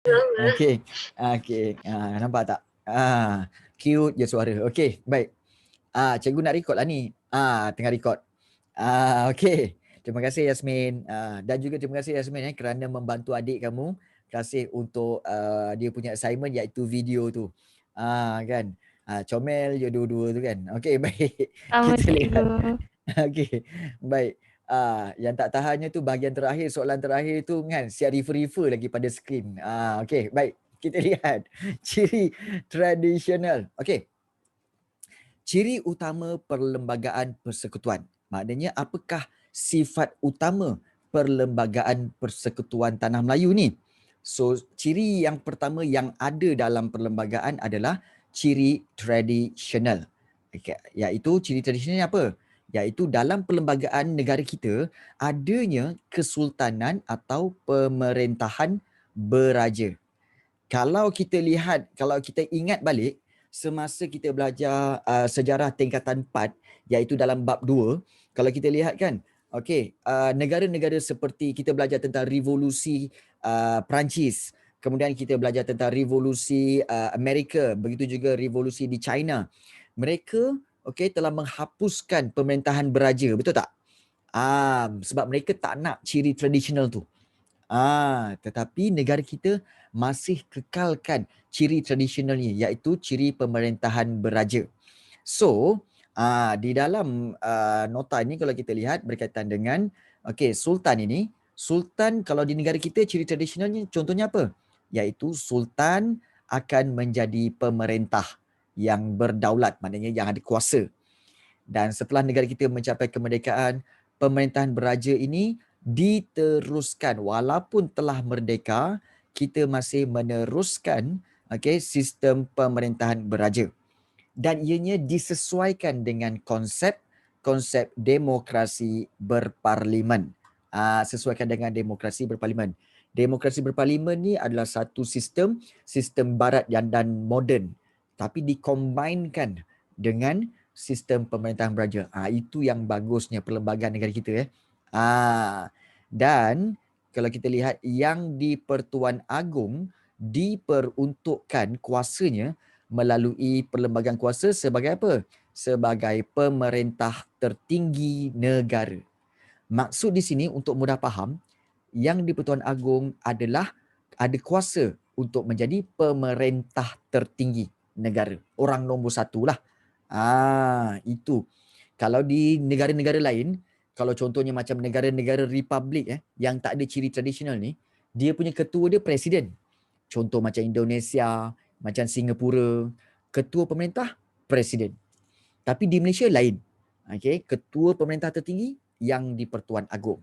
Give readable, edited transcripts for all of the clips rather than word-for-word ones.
Okey. Okey. Nampak tak? Cute je suara. Okey, baik. Cikgu nak record lah ni. Tengah record. Okey. Terima kasih Yasmin. Dan juga terima kasih Yasmin kerana membantu adik kamu. Terima kasih untuk dia punya assignment iaitu video tu. Kan. Comel je dua-dua tu kan. Okey, baik. Sama Kita lihat. cikgu. Okey, baik. Yang tak tahannya tu bahagian terakhir, soalan terakhir tu kan siap refer-refer lagi pada skrin. Okey, baik. Kita lihat ciri tradisional. Okey. Ciri utama perlembagaan persekutuan. Maknanya apakah sifat utama perlembagaan persekutuan Tanah Melayu ni? So, ciri yang pertama yang ada dalam perlembagaan adalah ciri tradisional. Okay. Iaitu ciri tradisional apa? Iaitu dalam perlembagaan negara kita adanya kesultanan atau pemerintahan beraja. Kalau kita lihat, kalau kita ingat balik semasa kita belajar sejarah tingkatan 4 iaitu dalam bab 2, kalau kita lihat kan, okey, negara-negara seperti kita belajar tentang revolusi Perancis, kemudian kita belajar tentang revolusi Amerika, begitu juga revolusi di China. Mereka okey telah menghapuskan pemerintahan beraja, betul tak? Sebab mereka tak nak ciri tradisional tu. Tetapi negara kita masih kekalkan ciri tradisionalnya iaitu ciri pemerintahan beraja. So, di dalam nota ini kalau kita lihat berkaitan dengan sultan ini, sultan kalau di negara kita ciri tradisionalnya contohnya apa? Iaitu sultan akan menjadi pemerintah yang berdaulat, maknanya yang ada kuasa. Dan setelah negara kita mencapai kemerdekaan, pemerintahan beraja ini diteruskan walaupun telah merdeka, kita masih meneruskan sistem pemerintahan beraja. Dan ianya disesuaikan dengan konsep demokrasi berparlimen. Sesuaikan dengan demokrasi berparlimen. Demokrasi berparlimen ni adalah satu sistem barat dan moden, tapi dikombinkan dengan sistem pemerintahan beraja. Itu yang bagusnya perlembagaan negara kita. Dan kalau kita lihat yang di Pertuan Agong diperuntukkan kuasanya melalui perlembagaan kuasa sebagai apa? Sebagai pemerintah tertinggi negara. Maksud di sini untuk mudah faham, yang di Pertuan Agong adalah ada kuasa untuk menjadi pemerintah tertinggi negara. Orang nombor satu lah. Itu. Kalau di negara-negara lain, kalau contohnya macam negara-negara republik yang tak ada ciri tradisional ni, dia punya ketua dia presiden. Contoh macam Indonesia, macam Singapura, ketua pemerintah presiden. Tapi di Malaysia lain. Ketua pemerintah tertinggi yang di Pertuan Agong.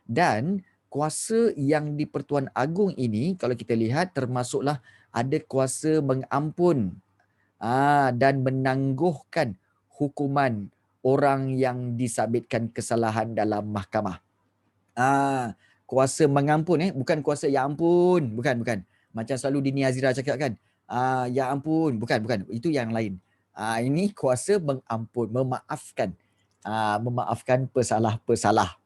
Dan kuasa yang di Pertuan Agong ini kalau kita lihat termasuklah ada kuasa mengampun dan menangguhkan hukuman orang yang disabitkan kesalahan dalam mahkamah. Kuasa mengampun bukan kuasa ya ampun, bukan. Macam selalu Dini Azira cakap kan, ya ampun, bukan. Itu yang lain. Ini kuasa mengampun, memaafkan pesalah-pesalah.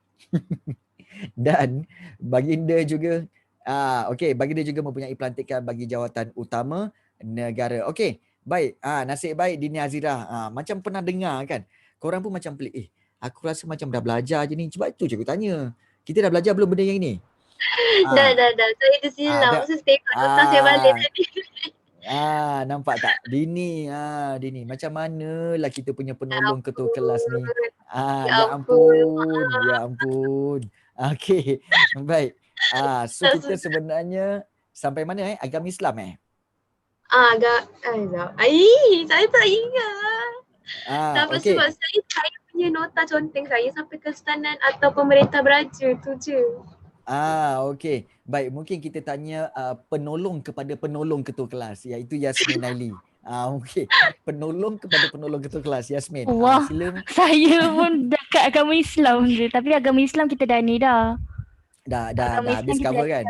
Dan baginda juga baginda juga mempunyai pelantikan bagi jawatan utama negara. Okey, baik. Nasib baik Dini Azira. Macam pernah dengar kan. Korang pun macam pelik. Aku rasa macam dah belajar je ni. Sebab itu cikgu tanya. Kita dah belajar belum benda yang ni? Dah. Saya tersilap. Masa tengok nota saya balik tadi. Nampak tak? Dini, macam manalah kita punya penolong ketua kelas ni. Ya ampun. Okey, baik. So kita sebenarnya sampai mana agama Islam Saya tak ingat. Sampai okey. sebab saya punya nota conteng saya sampai kesultanan atau pemerintah beraja tu je. Okey. Baik, mungkin kita tanya penolong kepada penolong ketua kelas iaitu Yasmin Naili. Okey. Penolong kepada penolong ketua kelas Yasmin. Wah, Sila. saya pun dekat agama Islam je. Tapi agama Islam kita dah ni dah. Dah Agama habis Islam kita cover dah kan?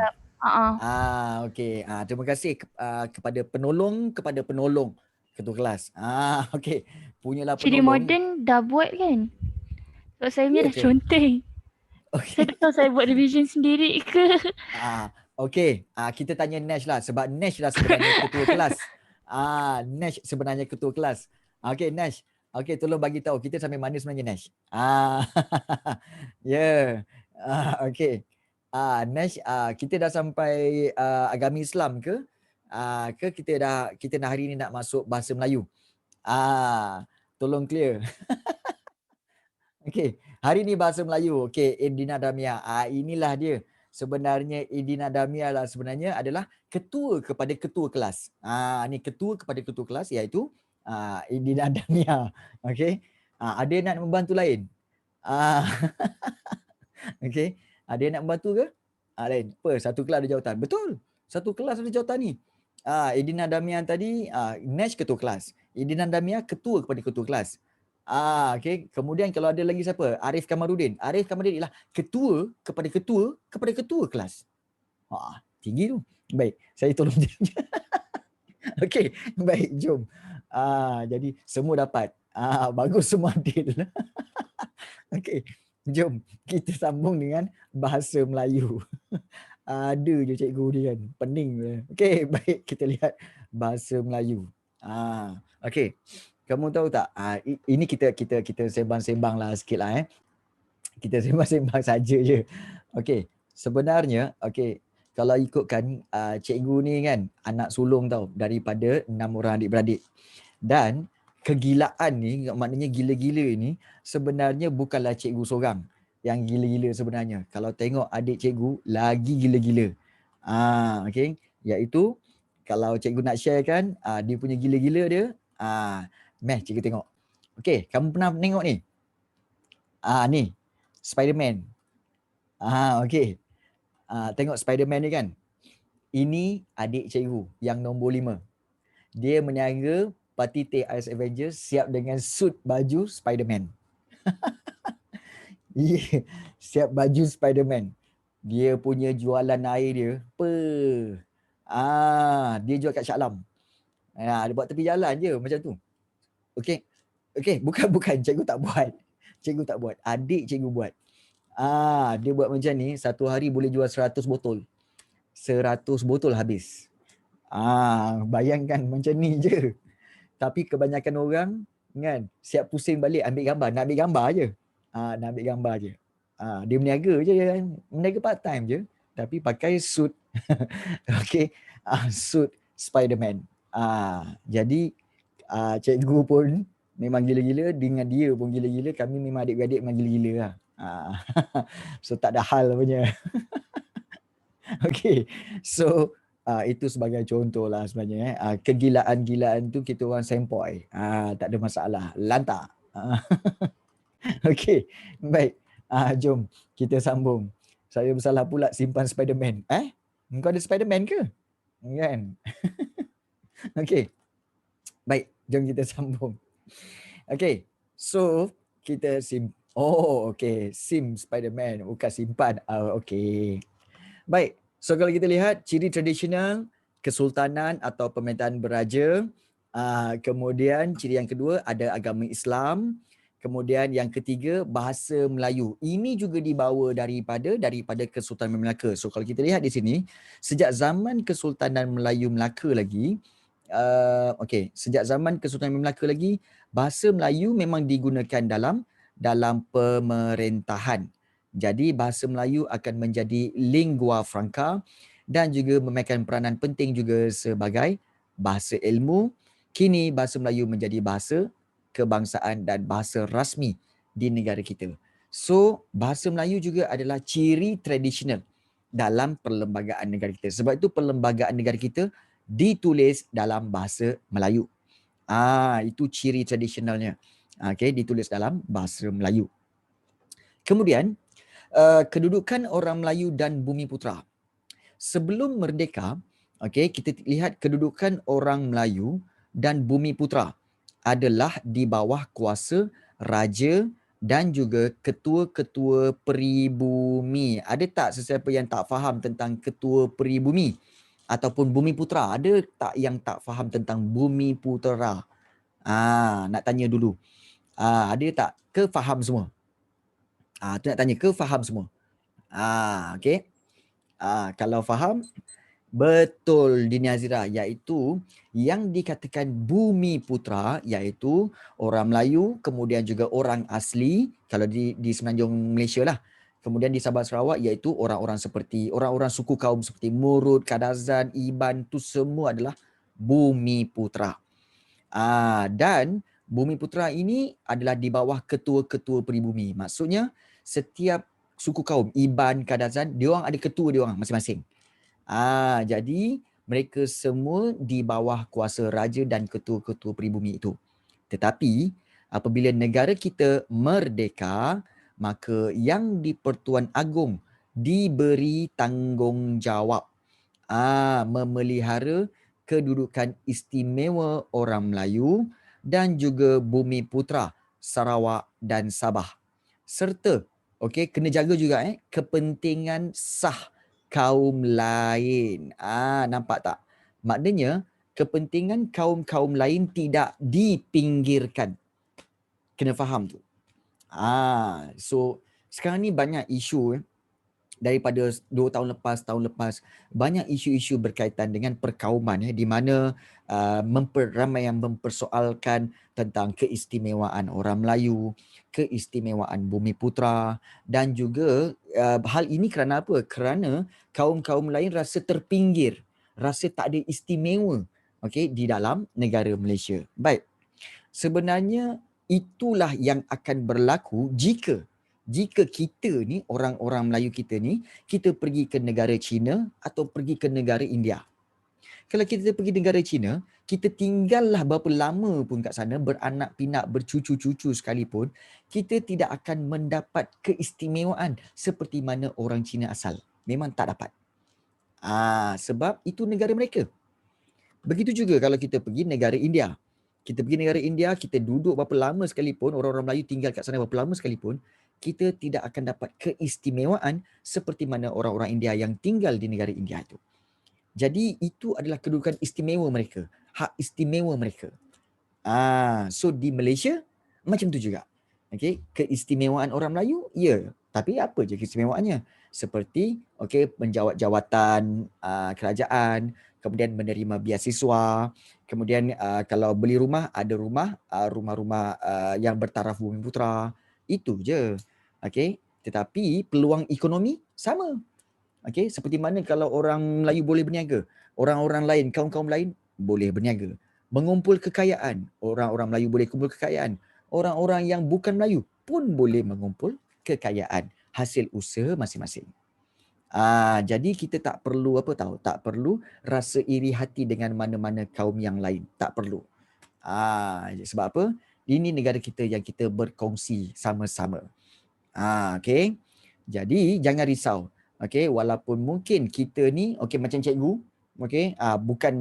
Okey. Terima kasih kepada penolong ketua kelas. Okey. Punyalah Ciri penolong. moden dah buat kan? Sebab saya punya dah conteng. Okay. Saya tak tahu saya buat revision sendiri ke. Okey, kita tanya Nash lah sebab Nash lah sebenarnya ketua kelas. Nash sebenarnya ketua kelas. Okey Nash, okey tolong bagi tahu kita sampai mana sebenarnya Nash? Ya. Okey. Nash, kita dah sampai agama Islam ke? Ke kita dah hari ni nak masuk bahasa Melayu? Tolong clear. Okey, hari ni bahasa Melayu. Okey, Indina Damia. Inilah dia. Sebenarnya Indina Damia lah sebenarnya adalah ketua kepada ketua kelas. Ni ketua kepada ketua kelas iaitu Indina Damia. Okey. Ada yang nak membantu lain? Ah, Okey. Ada yang nak membantu ke? Lain. Apa? Satu kelas ada jawatan. Betul. Satu kelas ada jawatan ni. Indina Damia tadi, Nash ketua kelas. Indina Damia ketua kepada ketua kelas. Okey. Kemudian kalau ada lagi siapa? Arif Kamarudin. Arif Kamarudin ialah ketua kepada ketua kelas. Tinggi tu. Baik, saya tolong dia. Okey, baik, jom. Jadi semua dapat. Bagus, semua adil. Okey, jom kita sambung dengan bahasa Melayu. Ada je cikgu ni kan, pening. Okey, baik, kita lihat bahasa Melayu. Okey. Kamu tahu tak? Ini kita sembang-sembang lah sikit lah. Kita sembang-sembang saja je. Okey. Sebenarnya, okey, kalau ikutkan cikgu ni kan, anak sulung tau daripada 6 orang adik-beradik. Dan kegilaan ni, maknanya gila-gila ni, sebenarnya bukanlah cikgu seorang yang gila-gila sebenarnya. Kalau tengok adik cikgu, lagi gila-gila. Okey. Iaitu, kalau cikgu nak share kan, dia punya gila-gila dia, Meh, cikgu tengok. Okey, kamu pernah tengok ni? Ni, Spiderman. Okey. Tengok Spiderman ni kan? Ini adik cikgu yang nombor 5. Dia meniaga parti teh Ice Avengers siap dengan suit baju Spiderman. Siap baju Spiderman. Dia punya jualan air dia, dia jual kat Shah Alam. Dia buat tepi jalan je macam tu. Okey. Okey, bukan cikgu tak buat. Cikgu tak buat. Adik cikgu buat. Dia buat macam ni, satu hari boleh jual 100 botol. 100 botol habis. Bayangkan macam ni je. Tapi kebanyakan orang kan siap pusing balik ambil gambar, nak ambil gambar je. Nak ambil gambar je. Dia meniaga je kan. Meniaga part time je tapi pakai suit. Okey, suit Spiderman. Jadi cikgu pun memang gila-gila, dengan dia pun gila-gila, kami memang adik-beradik memang gila-gila lah. So tak ada hal punya. Okey. So itu sebagai contoh lah sebenarnya. Kegilaan-gilaan tu kita orang sempoi. Tak ada masalah. Lantak. Okey. Baik. Jom kita sambung. Saya bersalah pula simpan Spiderman. Engkau ada Spiderman ke? Kan? Okey. Baik, jom kita sambung. Okey. So, kita okey, Spiderman, bukan simpan. Okey. Baik. So kalau kita lihat ciri tradisional kesultanan atau pemerintahan beraja, kemudian ciri yang kedua ada agama Islam, kemudian yang ketiga bahasa Melayu. Ini juga dibawa daripada Kesultanan Melaka. So kalau kita lihat di sini, sejak zaman Kesultanan Melayu Melaka lagi, sejak zaman Kesultanan Melaka lagi, bahasa Melayu memang digunakan dalam pemerintahan. Jadi bahasa Melayu akan menjadi lingua franca dan juga memainkan peranan penting juga sebagai bahasa ilmu. Kini bahasa Melayu menjadi bahasa kebangsaan dan bahasa rasmi di negara kita. So bahasa Melayu juga adalah ciri tradisional dalam perlembagaan negara kita. Sebab itu perlembagaan negara kita ditulis dalam bahasa Melayu. Itu ciri tradisionalnya. Ditulis dalam bahasa Melayu. Kemudian kedudukan orang Melayu dan Bumiputera. Sebelum merdeka, kita lihat kedudukan orang Melayu dan Bumiputera adalah di bawah kuasa raja dan juga ketua-ketua peribumi. Ada tak sesiapa yang tak faham tentang ketua peribumi ataupun Bumiputera? Ada tak yang tak faham tentang Bumiputera? Nak tanya dulu. Ada tak? Ke faham semua? Tu nak tanya, ke faham semua? Okey. Kalau faham, betul Dini Azira, iaitu yang dikatakan Bumi Putra iaitu orang Melayu, kemudian juga orang asli kalau di Semenanjung Malaysia lah. Kemudian di Sabah Sarawak iaitu orang-orang seperti orang-orang suku kaum seperti Murut, Kadazan, Iban, tu semua adalah Bumi Putra. Dan Bumi Putra ini adalah di bawah ketua-ketua peribumi. Maksudnya setiap suku kaum Iban, Kadazan, diorang ada ketua diorang masing-masing. Jadi mereka semua di bawah kuasa raja dan ketua-ketua peribumi itu. Tetapi apabila negara kita merdeka, maka yang di Pertuan Agong diberi tanggungjawab memelihara kedudukan istimewa orang Melayu dan juga Bumi Putra Sarawak dan Sabah. Serta kena jaga juga kepentingan sah kaum lain. Nampak tak? Maknanya kepentingan kaum-kaum lain tidak dipinggirkan. Kena faham tu. So sekarang ni banyak isu daripada 2 tahun lepas, banyak isu-isu berkaitan dengan perkauman di mana ramai yang mempersoalkan tentang keistimewaan orang Melayu, keistimewaan Bumi Putra dan juga hal ini kerana apa? Kerana kaum-kaum lain rasa terpinggir, rasa tak ada istimewa di dalam negara Malaysia. Baik. Sebenarnya itulah yang akan berlaku jika kita ni, orang-orang Melayu kita ni, kita pergi ke negara China atau pergi ke negara India. Kalau kita pergi negara China, kita tinggallah berapa lama pun kat sana, beranak pinak, bercucu-cucu sekalipun, kita tidak akan mendapat keistimewaan seperti mana orang Cina asal. Memang tak dapat. Sebab itu negara mereka. Begitu juga kalau kita pergi negara India. Kita pergi negara India, kita duduk berapa lama sekalipun, orang-orang Melayu tinggal kat sana berapa lama sekalipun, kita tidak akan dapat keistimewaan seperti mana orang-orang India yang tinggal di negara India itu. Jadi itu adalah kedudukan istimewa mereka, hak istimewa mereka. So di Malaysia macam tu juga. Keistimewaan orang Melayu, ya. Tapi apa je keistimewaannya? Seperti menjawat jawatan kerajaan, kemudian menerima beasiswa, kemudian kalau beli rumah, ada rumah-rumah yang bertaraf Bumi Putra. Itu je. Tetapi peluang ekonomi sama. Seperti mana kalau orang Melayu boleh berniaga, orang-orang lain, kaum-kaum lain boleh berniaga. Mengumpul kekayaan, orang-orang Melayu boleh kumpul kekayaan. Orang-orang yang bukan Melayu pun boleh mengumpul kekayaan hasil usaha masing-masing. Jadi kita tak perlu tak perlu rasa iri hati dengan mana-mana kaum yang lain. Tak perlu. Sebab apa? Ini negara kita yang kita berkongsi sama-sama. Jadi jangan risau. Walaupun mungkin kita ni macam cikgu, bukan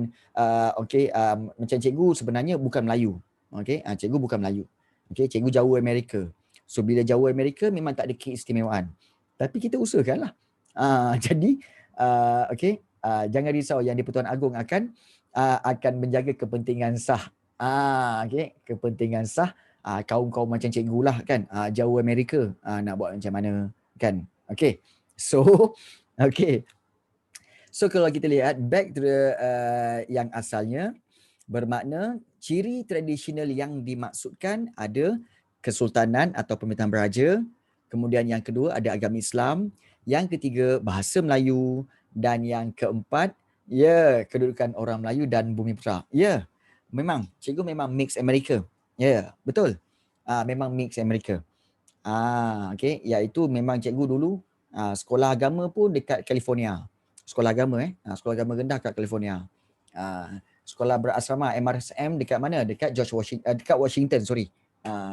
macam cikgu sebenarnya bukan Melayu. Cikgu bukan Melayu. Cikgu Jawa Amerika. So bila Jawa Amerika memang tak ada keistimewaan. Tapi kita usahakanlah. Jadi jangan risau, yang di-Pertuan Agong akan menjaga kepentingan sah. Kepentingan sah kaum-kaum macam cikgu lah kan. Jawa Amerika nak buat macam mana kan. So kalau kita lihat back to the yang asalnya, bermakna ciri tradisional yang dimaksudkan ada kesultanan atau pemerintahan beraja, kemudian yang kedua ada agama Islam, yang ketiga bahasa Melayu, dan yang keempat kedudukan orang Melayu dan Bumi Putra. Memang cikgu memang mix Amerika. Betul. Memang mix Amerika. Iaitu memang cikgu dulu sekolah agama pun dekat California. Sekolah agama sekolah agama rendah kat California. Sekolah berasrama MRSM dekat mana? Dekat dekat Washington, sorry.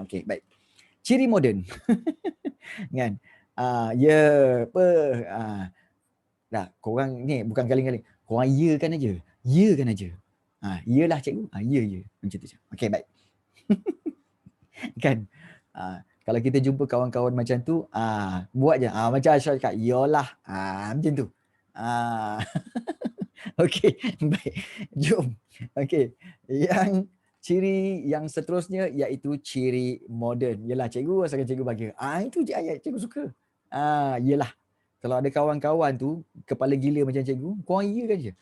Baik. Ciri moden. Kan? Dah, korang ni bukan galing-galing. Korang kan aja. Kan aja. Yalah cikgu. Ya. Macam tu je. Baik. Kan? Kalau kita jumpa kawan-kawan macam tu, buat je. Macam Ashraf cakap, yalah. Macam tu. Baik. Jom. Yang ciri yang seterusnya iaitu ciri moden. Yalah cikgu, asalkan cikgu bagi. Itu je ayat cikgu suka. Yalah. Kalau ada kawan-kawan tu kepala gila macam cikgu, korang iya kan je?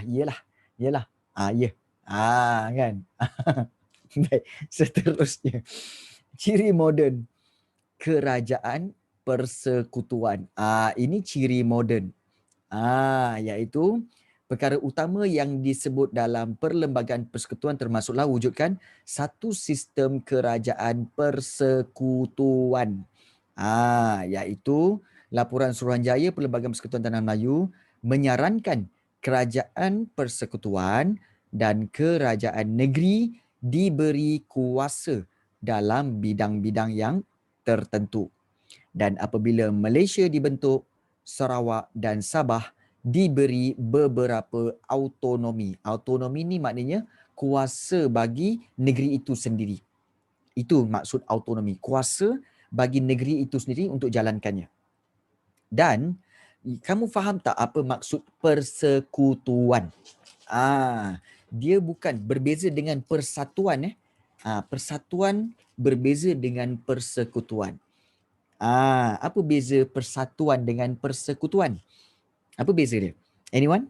Iyalah. Iyalah. Ya. Kan? Baik, seterusnya. Ciri moden kerajaan persekutuan. Ini ciri moden. Iaitu perkara utama yang disebut dalam perlembagaan persekutuan termasuklah wujudkan satu sistem kerajaan persekutuan. Iaitu laporan Suruhanjaya Perlembagaan Persekutuan Tanah Melayu menyarankan kerajaan persekutuan dan kerajaan negeri diberi kuasa dalam bidang-bidang yang tertentu. Dan apabila Malaysia dibentuk, Sarawak dan Sabah diberi beberapa autonomi. Autonomi ni maknanya kuasa bagi negeri itu sendiri. Itu maksud autonomi. Kuasa bagi negeri itu sendiri untuk jalankannya. Dan kamu faham tak apa maksud persekutuan? Dia bukan berbeza dengan persatuan. Persatuan berbeza dengan persekutuan. Apa beza persatuan dengan persekutuan? Apa beza dia? Anyone?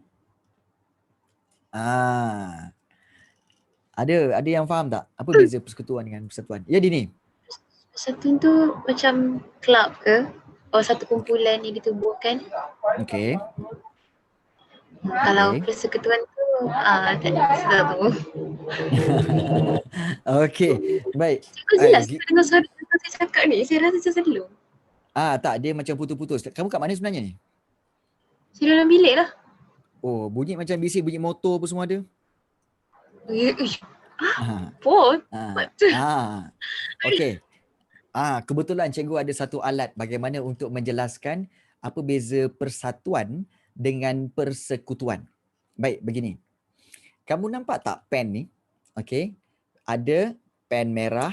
Ada yang faham tak? Apa beza persekutuan dengan persatuan? Ya, Dini. Persatuan tu macam club ke? Satu kumpulan yang ditubuhkan. Okey. Kalau persekutuan tu tak ada tahu. Okey, baik. Cikgu jelas dengan suara saya cakap ni. Saya rasa macam selalu. Tak, dia macam putus-putus. Kamu kat mana sebenarnya ni? Saya dalam bilik lah. Oh, bunyi macam bising, bunyi motor apa semua ada? Pun. Okey. Kebetulan cikgu ada satu alat bagaimana untuk menjelaskan apa beza persatuan dengan persekutuan. Baik, begini. Kamu nampak tak pen ni? Okey. Ada pen merah,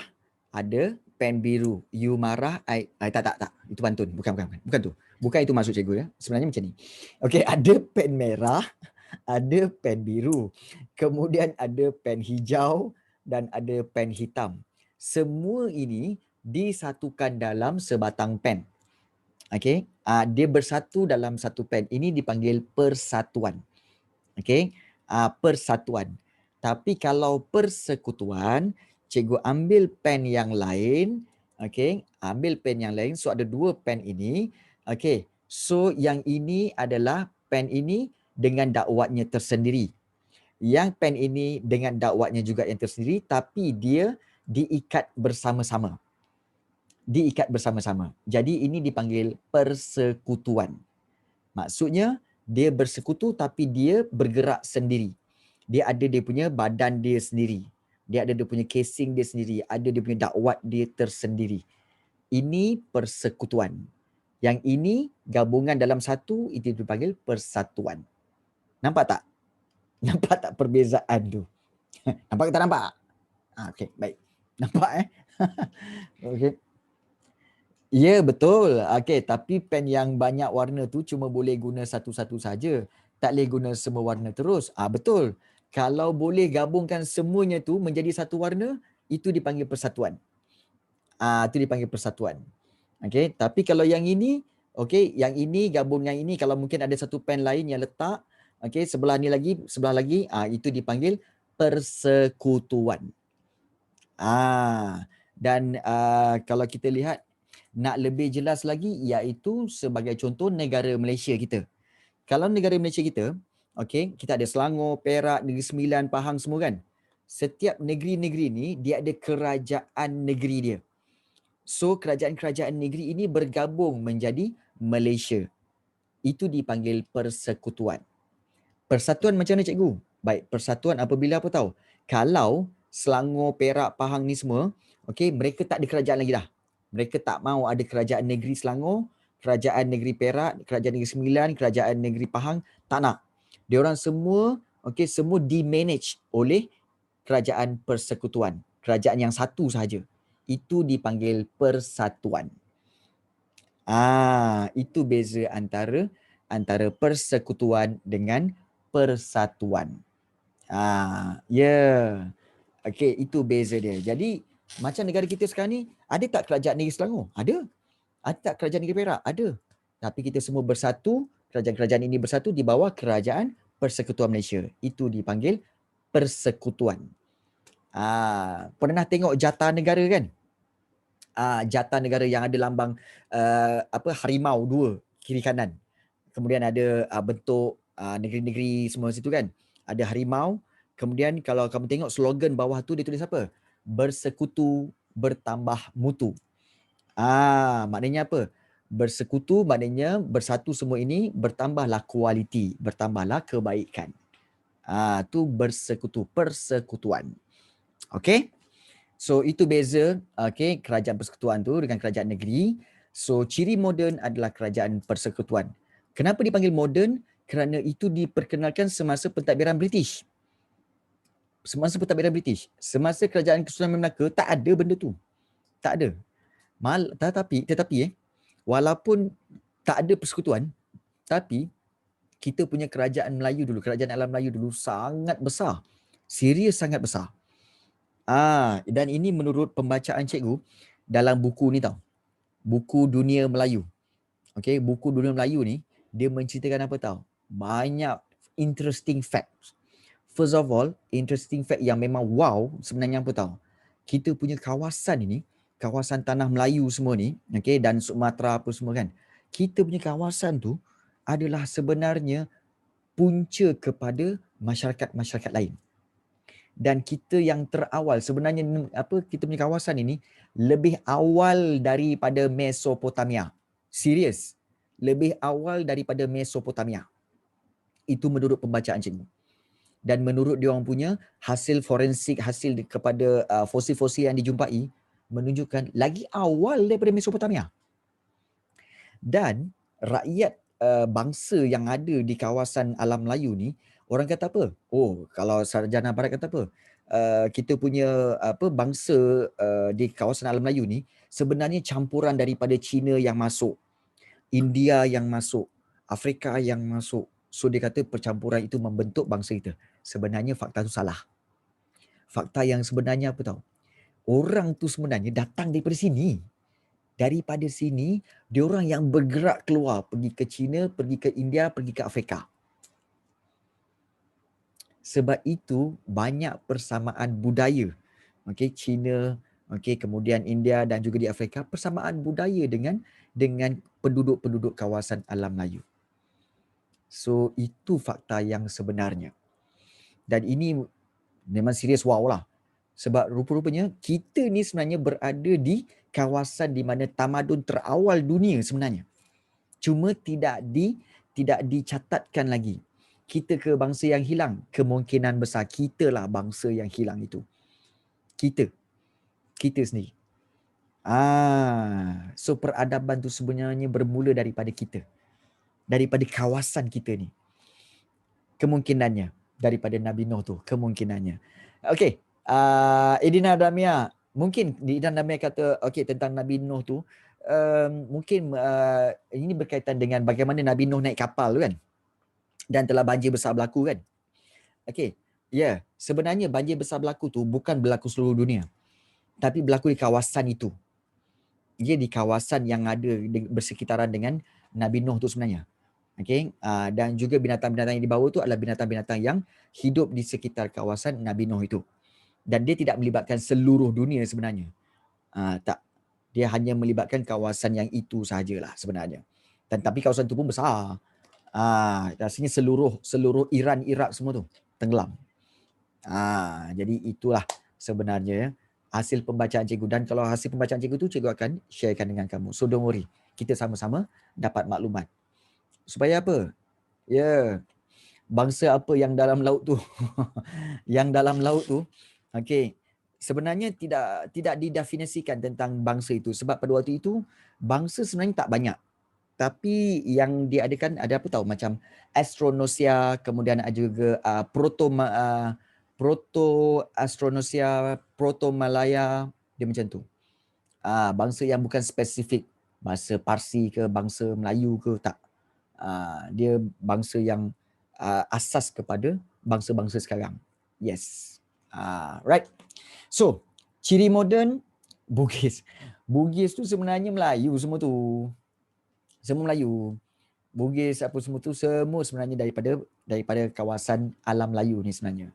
ada pen biru. You marah, tak. Itu pantun. Bukan tu. Bukan itu maksud cikgu ya. Sebenarnya macam ni. Okey, ada pen merah, ada pen biru. Kemudian ada pen hijau dan ada pen hitam. Semua ini disatukan dalam sebatang pen. Okey, dia bersatu dalam satu pen. Ini dipanggil persatuan. Okey, persatuan. Tapi kalau persekutuan, cikgu ambil pen yang lain. Okey, ambil pen yang lain. So ada dua pen ini. Okey, so yang ini adalah pen ini dengan dakwatnya tersendiri. Yang pen ini dengan dakwatnya juga yang tersendiri, tapi dia diikat bersama-sama. Jadi ini dipanggil persekutuan. Maksudnya dia bersekutu tapi dia bergerak sendiri. Dia ada dia punya badan dia sendiri. Dia ada dia punya casing dia sendiri. Ada dia punya dakwat dia tersendiri. Ini persekutuan. Yang ini gabungan dalam satu, itu dipanggil persatuan. Nampak tak? Nampak tak perbezaan tu? Nampak ke tak nampak? Okey, baik. Nampak Okey. Ya, betul. Okey, tapi pen yang banyak warna tu cuma boleh guna satu-satu saja. Tak boleh guna semua warna terus. Betul. Kalau boleh gabungkan semuanya tu menjadi satu warna, itu dipanggil persatuan. Itu dipanggil persatuan. Okey, tapi kalau yang ini, yang ini gabung yang ini, kalau mungkin ada satu pen lain yang letak, sebelah lagi, itu dipanggil persekutuan. Dan kalau kita lihat nak lebih jelas lagi, iaitu sebagai contoh negara Malaysia kita. Kalau negara Malaysia kita, kita ada Selangor, Perak, Negeri Sembilan, Pahang semua kan. Setiap negeri-negeri ni dia ada kerajaan negeri dia. So kerajaan-kerajaan negeri ini bergabung menjadi Malaysia. Itu dipanggil persekutuan. Persatuan macam mana cikgu? Baik, persatuan apabila apa tahu? Kalau Selangor, Perak, Pahang ni semua, mereka tak ada kerajaan lagi dah. Mereka tak mahu ada kerajaan negeri Selangor, kerajaan negeri Perak, kerajaan negeri Sembilan, kerajaan negeri Pahang, tak nak. Diorang semua, semua di-manage oleh kerajaan persekutuan. Kerajaan yang satu sahaja. Itu dipanggil persatuan. Itu beza antara persekutuan dengan persatuan. Itu beza dia. Jadi macam negara kita sekarang ni, ada tak kerajaan negeri Selangor? Ada. Ada tak kerajaan negeri Perak? Ada. Tapi kita semua bersatu, kerajaan-kerajaan ini bersatu di bawah Kerajaan Persekutuan Malaysia. Itu dipanggil persekutuan. Pernah tengok jata negara kan? Jata negara yang ada lambang harimau dua kiri kanan. Kemudian ada bentuk negeri-negeri semua situ kan. Ada harimau. Kemudian kalau kamu tengok slogan bawah tu dia tulis apa? Bersekutu bertambah mutu. Maknanya apa? Bersekutu maknanya bersatu semua ini, bertambahlah kualiti, bertambahlah kebaikan. Tu bersekutu, persekutuan. Okay? So itu beza kerajaan persekutuan tu dengan kerajaan negeri. So ciri moden adalah kerajaan persekutuan. Kenapa dipanggil moden? Kerana itu diperkenalkan semasa pentadbiran British. Semasa pentadbiran British. Semasa kerajaan Kesultanan Melaka tak ada benda tu. Tak ada. Tetapi walaupun tak ada persekutuan, tapi kita punya kerajaan Melayu dulu, kerajaan alam Melayu dulu sangat besar. Serius sangat besar. Dan ini menurut pembacaan cikgu dalam buku ni tau. Buku Dunia Melayu. Okay, buku Dunia Melayu ni dia menceritakan apa tau? Banyak interesting facts. First of all, interesting fact yang memang wow sebenarnya apa tau? Kita punya kawasan ini, kawasan tanah Melayu semua ni, okay, dan Sumatera apa semua kan. Kita punya kawasan tu adalah sebenarnya punca kepada masyarakat-masyarakat lain. Dan kita yang terawal sebenarnya kita punya kawasan ini lebih awal daripada Mesopotamia. Serius. Lebih awal daripada Mesopotamia. Itu menurut pembacaan cikgu. Dan menurut dia orang punya hasil forensik, hasil kepada fosil-fosil yang dijumpai menunjukkan lagi awal daripada Mesopotamia. Dan rakyat bangsa yang ada di kawasan alam Melayu ni, orang kata apa? Kalau sarjana barat kata apa? Kita punya bangsa di kawasan alam Melayu ni sebenarnya campuran daripada Cina yang masuk, India yang masuk, Afrika yang masuk. So dia kata percampuran itu membentuk bangsa kita. Sebenarnya fakta tu salah. Fakta yang sebenarnya apa tahu? Orang tu sebenarnya datang daripada sini. Daripada sini, diorang yang bergerak keluar, pergi ke China, pergi ke India, pergi ke Afrika. Sebab itu banyak persamaan budaya. Okey, China, kemudian India dan juga di Afrika, persamaan budaya dengan penduduk-penduduk kawasan alam Melayu. So itu fakta yang sebenarnya. Dan ini memang serius wow lah. Sebab rupa-rupanya kita ni sebenarnya berada di kawasan di mana tamadun terawal dunia sebenarnya. Cuma tidak dicatatkan lagi. Kita ke bangsa yang hilang, kemungkinan besar kitalah bangsa yang hilang itu. Kita sendiri. So peradaban tu sebenarnya bermula daripada kita. Daripada kawasan kita ni. Kemungkinannya daripada Nabi Nuh tu, kemungkinannya. Okey, Edina Damia, mungkin Edina Damia kata tentang Nabi Nuh tu, mungkin ini berkaitan dengan bagaimana Nabi Nuh naik kapal tu kan, dan telah banjir besar berlaku kan. Okey, sebenarnya banjir besar berlaku tu bukan berlaku seluruh dunia, tapi berlaku di kawasan itu. Dia di kawasan yang ada bersekitaran dengan Nabi Nuh tu sebenarnya. Okay? Dan juga binatang-binatang yang dibawa tu adalah binatang-binatang yang hidup di sekitar kawasan Nabi Nuh itu. Dan dia tidak melibatkan seluruh dunia sebenarnya. Tak. Dia hanya melibatkan kawasan yang itu sahajalah sebenarnya. Tapi kawasan itu pun besar. Rasanya seluruh Iran, Iraq semua tu tenggelam. Jadi itulah sebenarnya hasil pembacaan cikgu. Dan kalau hasil pembacaan cikgu tu, cikgu akan sharekan dengan kamu. So don't worry. Kita sama-sama dapat maklumat. Supaya apa? Bangsa apa yang dalam laut tu? Yang dalam laut tu, sebenarnya tidak didefinisikan tentang bangsa itu. Sebab pada waktu itu, bangsa sebenarnya tak banyak. Tapi yang diadakan ada apa tahu? Macam Astronosia, kemudian ada juga Proto-Astronosia, Proto-Malaya, dia macam tu. Bangsa yang bukan spesifik. Bangsa Parsi ke, bangsa Melayu ke, tak. Dia bangsa yang asas kepada bangsa-bangsa sekarang. Yes. Right. So, ciri moden Bugis. Bugis tu sebenarnya Melayu semua tu. Semua Melayu. Bugis apa semua tu semua sebenarnya daripada kawasan alam Melayu ni sebenarnya.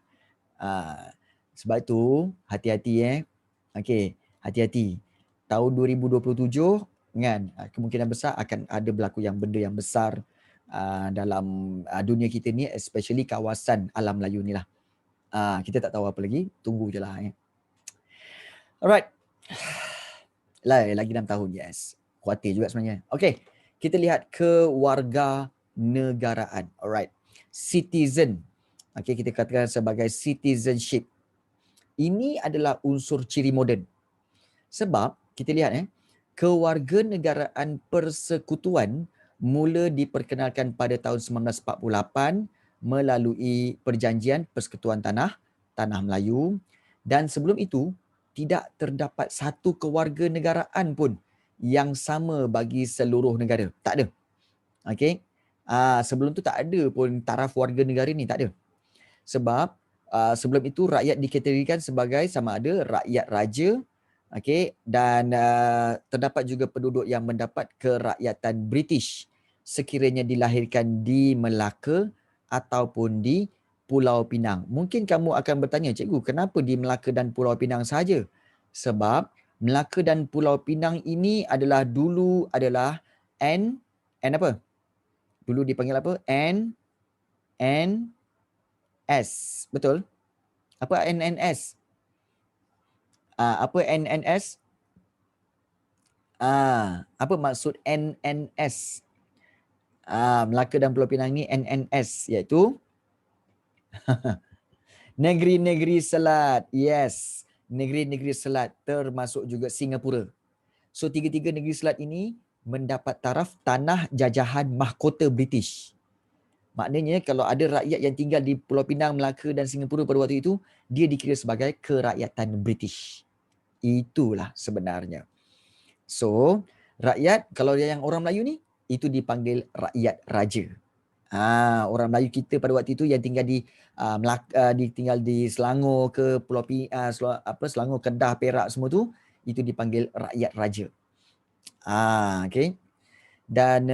Sebab tu hati-hati Okey, hati-hati. Tahun 2027 kan kemungkinan besar akan ada berlaku benda yang besar dalam dunia kita ni, especially kawasan alam Melayu ni lah. Kita tak tahu apa lagi, tunggu je lah. Alright. Lagi 6 tahun, yes. Khawatir juga sebenarnya. Okey, kita lihat kewarganegaraan. Alright. Citizen. Okey, kita katakan sebagai citizenship. Ini adalah unsur ciri moden. Sebab kita lihat kewarganegaraan persekutuan mula diperkenalkan pada tahun 1948 melalui Perjanjian Persekutuan Tanah Melayu, dan sebelum itu tidak terdapat satu kewarganegaraan pun yang sama bagi seluruh negara. Tak ada. Okey. Sebelum tu tak ada pun taraf warga negara ni, tak ada. Sebab sebelum itu rakyat dikategorikan sebagai sama ada rakyat raja, okey, dan terdapat juga penduduk yang mendapat kerakyatan British sekiranya dilahirkan di Melaka ataupun di Pulau Pinang. Mungkin kamu akan bertanya, cikgu, kenapa di Melaka dan Pulau Pinang sahaja? Sebab Melaka dan Pulau Pinang ini dulu adalah N apa? Dulu dipanggil apa? NNS. Betul? Apa NNS? Apa NNS? Apa maksud NNS? Melaka dan Pulau Pinang ni NNS, iaitu negeri-negeri selat. Yes, negeri-negeri selat termasuk juga Singapura. So tiga-tiga negeri selat ini mendapat taraf tanah jajahan mahkota British. Maknanya kalau ada rakyat yang tinggal di Pulau Pinang, Melaka dan Singapura pada waktu itu, dia dikira sebagai kerakyatan British. Itulah sebenarnya. So, rakyat kalau yang orang Melayu ni, itu dipanggil rakyat raja. Orang Melayu kita pada waktu itu yang tinggal di tinggal di Selangor ke Pulau Selangor, Kedah, Perak semua tu, itu dipanggil rakyat raja. Okey. Dan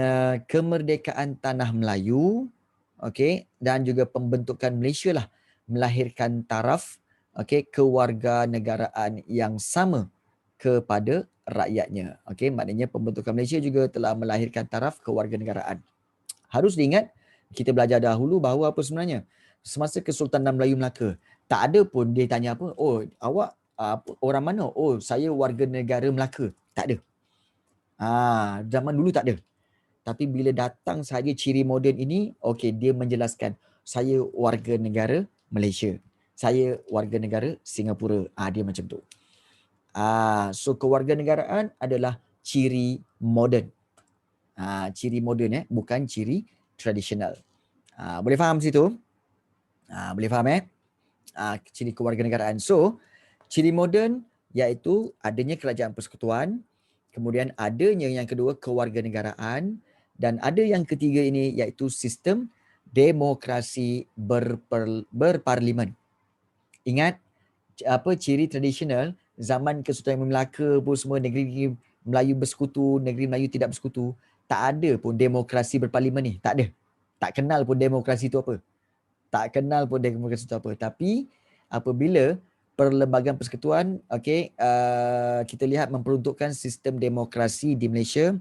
kemerdekaan tanah Melayu, okey, dan juga pembentukan Malaysia lah melahirkan taraf kewarganegaraan yang sama kepada rakyatnya. Okey, maknanya pembentukan Malaysia juga telah melahirkan taraf kewarganegaraan. Harus diingat, kita belajar dahulu bahawa apa sebenarnya? Semasa Kesultanan Melayu Melaka, tak ada pun dia tanya apa, oh awak orang mana? Oh saya warga negara Melaka. Tak ada. Zaman dulu tak ada. Tapi bila datang sahaja ciri moden ini, okey, dia menjelaskan saya warga negara Malaysia. Saya warga negara Singapura. Dia macam tu. So kewarganegaraan adalah ciri moden. Ciri moden bukan ciri tradisional. Boleh faham situ? Boleh faham ciri kewarganegaraan. So ciri moden iaitu adanya kerajaan persekutuan, kemudian adanya yang kedua kewarganegaraan, dan ada yang ketiga ini iaitu sistem demokrasi berparlimen. Ingat apa ciri tradisional zaman Kesultanan Melaka pun semua negeri Melayu bersekutu, negeri Melayu tidak bersekutu, tak ada pun demokrasi berparlimen ni, tak ada. Tak kenal pun demokrasi itu apa. Tak kenal pun demokrasi itu apa. Tapi apabila Perlembagaan Persekutuan kita lihat memperuntukkan sistem demokrasi di Malaysia,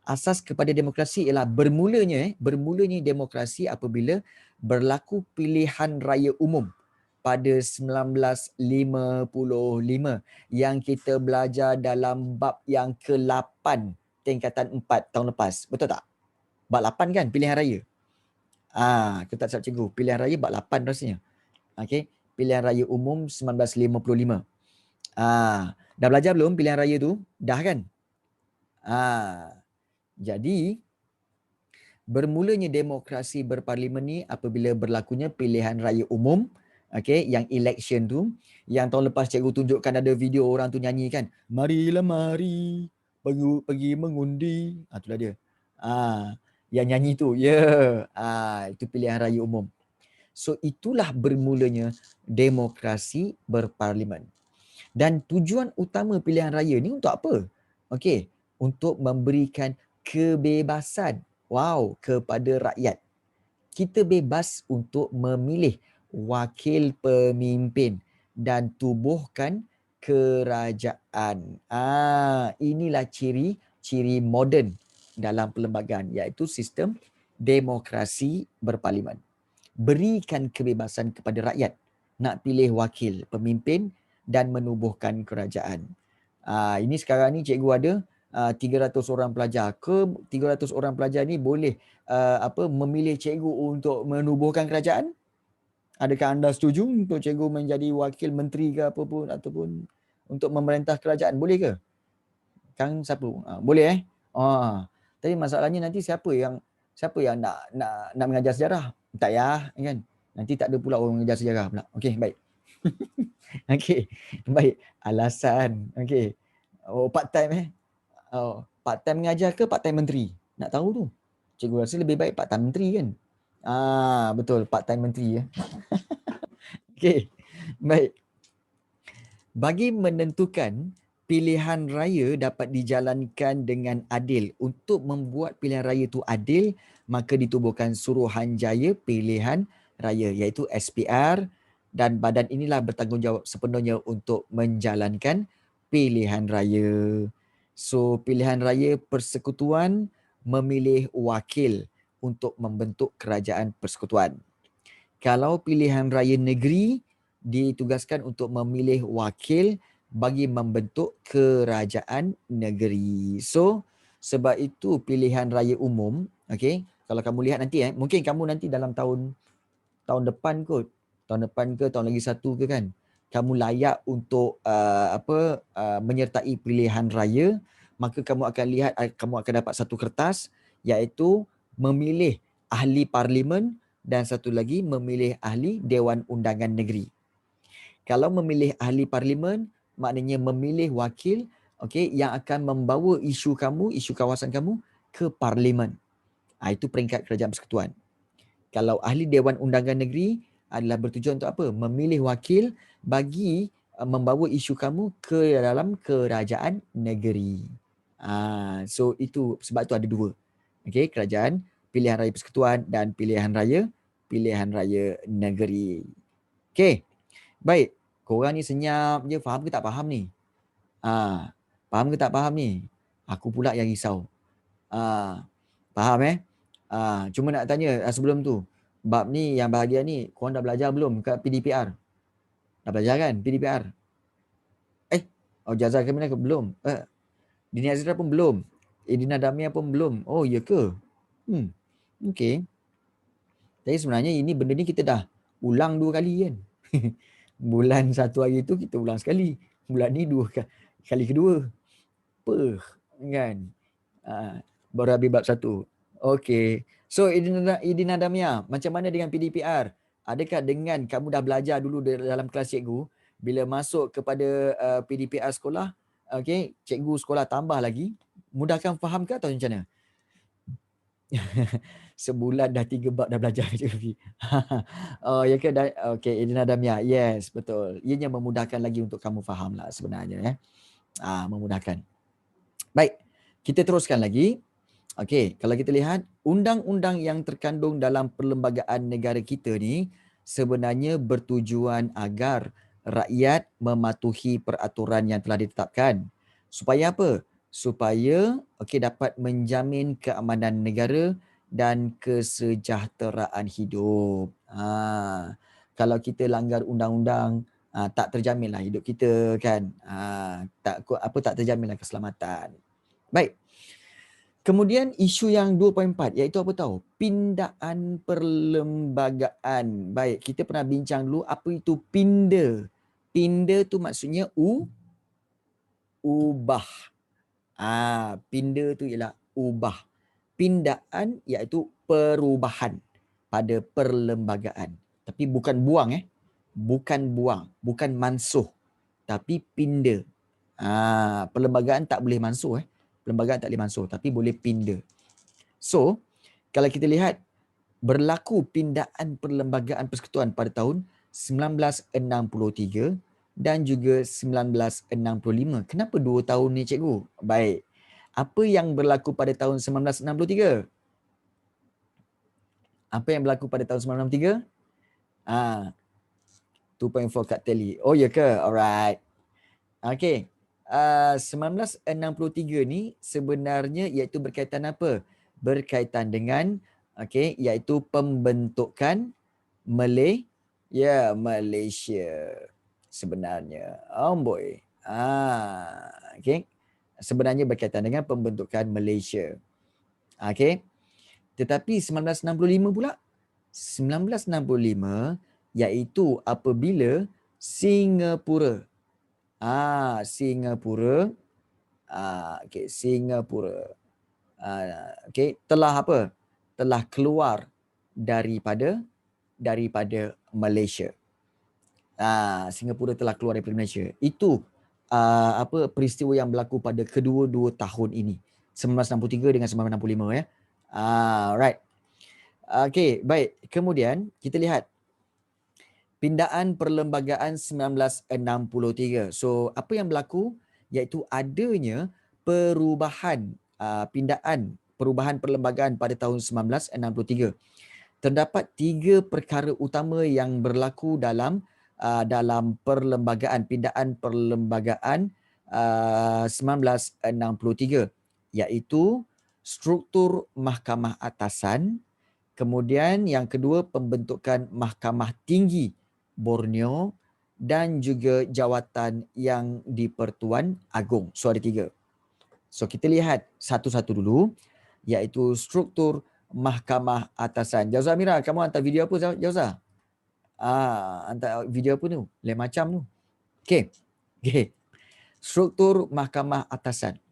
asas kepada demokrasi ialah bermulanya demokrasi apabila berlaku pilihan raya umum pada 1955 yang kita belajar dalam bab yang ke-8 tingkatan 4 tahun lepas. Betul tak? Bab 8 kan pilihan raya. Kita tak silap cikgu. Pilihan raya bab 8 rasanya. Okey, pilihan raya umum 1955. Dah belajar belum pilihan raya tu? Dah kan? Jadi bermulanya demokrasi berparlimen ni apabila berlakunya pilihan raya umum, yang election tu, yang tahun lepas cikgu tunjukkan ada video orang tu nyanyi kan, marilah mari pergi mengundi, itulah dia. Yang nyanyi tu, itu pilihan raya umum. So itulah bermulanya demokrasi berparlimen. Dan tujuan utama pilihan raya ni untuk apa? Okey, untuk memberikan kebebasan, wow, kepada rakyat. Kita bebas untuk memilih wakil pemimpin dan tubuhkan kerajaan. Inilah ciri moden dalam perlembagaan, iaitu sistem demokrasi berparlimen. Berikan kebebasan kepada rakyat nak pilih wakil pemimpin dan menubuhkan kerajaan. Ini sekarang ni cikgu ada 300 orang pelajar. Ke 300 orang pelajar ni boleh memilih cikgu untuk menubuhkan kerajaan? Adakah anda setuju untuk cikgu menjadi wakil menteri ke apa pun ataupun untuk memerintah kerajaan? Boleh ke? Kang siapa? Boleh tapi masalahnya nanti siapa yang nak mengajar sejarah? Tak ya, kan? Nanti tak ada pula orang mengajar sejarah pula. Okey, baik. Okey, baik. Alasan. Okey. Part time part time mengajar ke part time menteri? Nak tahu tu. Cikgu rasa lebih baik part time menteri kan? Betul, part time menteri ya. Okey. Baik. Bagi menentukan pilihan raya dapat dijalankan dengan adil. Untuk membuat pilihan raya itu adil, maka ditubuhkan Suruhanjaya Pilihan Raya, iaitu SPR, dan badan inilah bertanggungjawab sepenuhnya untuk menjalankan pilihan raya. So, pilihan raya persekutuan memilih wakil untuk membentuk kerajaan persekutuan. Kalau pilihan raya negeri ditugaskan untuk memilih wakil bagi membentuk kerajaan negeri. So, sebab itu pilihan raya umum, okey, kalau kamu lihat nanti mungkin kamu nanti dalam tahun depan kot, tahun depan ke tahun lagi satu ke kan, kamu layak untuk menyertai pilihan raya, maka kamu akan lihat kamu akan dapat satu kertas iaitu memilih ahli parlimen dan satu lagi memilih ahli Dewan Undangan Negeri. Kalau memilih ahli parlimen, maknanya memilih wakil yang akan membawa isu kamu, isu kawasan kamu ke parlimen. Itu peringkat kerajaan persekutuan. Kalau ahli Dewan Undangan Negeri adalah bertujuan untuk apa? Memilih wakil bagi membawa isu kamu ke dalam kerajaan negeri. So itu sebab tu ada dua. Kerajaan pilihan raya persekutuan dan pilihan raya negeri. Baik. Korang ni senyap je, faham ke tak faham ni? Faham ke tak faham ni? Aku pula yang risau. Faham cuma nak tanya sebelum tu, bab ni yang bahagian ni korang dah belajar belum kat PDPR? Dah belajar kan PDPR? Jazal Kamila belum? Dini Azira pun belum? Edina Damia pun belum? Oh ya ke? Okey. Tapi sebenarnya ini benda ni kita dah ulang 2 kali kan? Bulan 1 hari tu kita ulang sekali. Bulan ni 2 kali kedua. Kan? Baru habis bab 1. Okey. So Edina Damia, macam mana dengan PDPR? Adakah dengan kamu dah belajar dulu dalam kelas cikgu, bila masuk kepada PDPR sekolah, cikgu sekolah tambah lagi, mudahkan faham ke atau macam mana? Sebulan dah 3 bab dah belajar cikgu. Ya ke? Okey, Edina Damia. Yes, betul. Ianya memudahkan lagi untuk kamu faham lah sebenarnya. Memudahkan. Baik, kita teruskan lagi. Okey, kalau kita lihat undang-undang yang terkandung dalam perlembagaan negara kita ni sebenarnya bertujuan agar rakyat mematuhi peraturan yang telah ditetapkan. Supaya apa? Supaya dapat menjamin keamanan negara dan kesejahteraan hidup. Kalau kita langgar undang-undang, tak terjaminlah hidup kita kan. Tak terjaminlah keselamatan. Baik. Kemudian isu yang 2.4 iaitu apa tahu? Pindaan perlembagaan. Baik, kita pernah bincang dulu apa itu pinda. Pinda tu maksudnya ubah. Pinda tu ialah ubah. Pindaan iaitu perubahan pada perlembagaan. Tapi bukan buang Bukan buang, bukan mansuh, tapi pinda. Perlembagaan tak boleh mansuh Perlembagaan tak boleh mansuh, tapi boleh pinda. So, kalau kita lihat berlaku pindaan perlembagaan persekutuan pada tahun 1963 dan juga 1965. Kenapa 2 tahun ni cikgu? Baik. Apa yang berlaku pada tahun 1963? Apa yang berlaku pada tahun 1963? 2.4 kat tally. Oh ya ke? Alright. Okay. 1963 ni sebenarnya iaitu berkaitan apa? Berkaitan dengan iaitu pembentukan Malaysia sebenarnya. Boy. Okay. Sebenarnya berkaitan dengan pembentukan Malaysia. Okay. Tetapi 1965 pula. 1965 iaitu apabila Singapura. Singapura. Singapura. Telah apa? Telah keluar daripada Malaysia. Singapura telah keluar daripada Malaysia. Itu peristiwa yang berlaku pada kedua-dua tahun ini. 1963 dengan 1965 ya. Right. Baik. Kemudian kita lihat pindaan perlembagaan 1963. So, apa yang berlaku iaitu adanya perubahan perubahan perlembagaan pada tahun 1963. Terdapat 3 perkara utama yang berlaku dalam pindaan perlembagaan 1963 iaitu struktur mahkamah atasan, kemudian yang kedua pembentukan Mahkamah Tinggi Borneo dan juga jawatan yang di-Pertuan Agong. So ada 3. So kita lihat satu-satu dulu iaitu struktur Mahkamah Atasan. Jauza Amira, kamu hantar video apa Jauza? Hantar video apa tu? Lain macam tu. Okey. Struktur Mahkamah Atasan.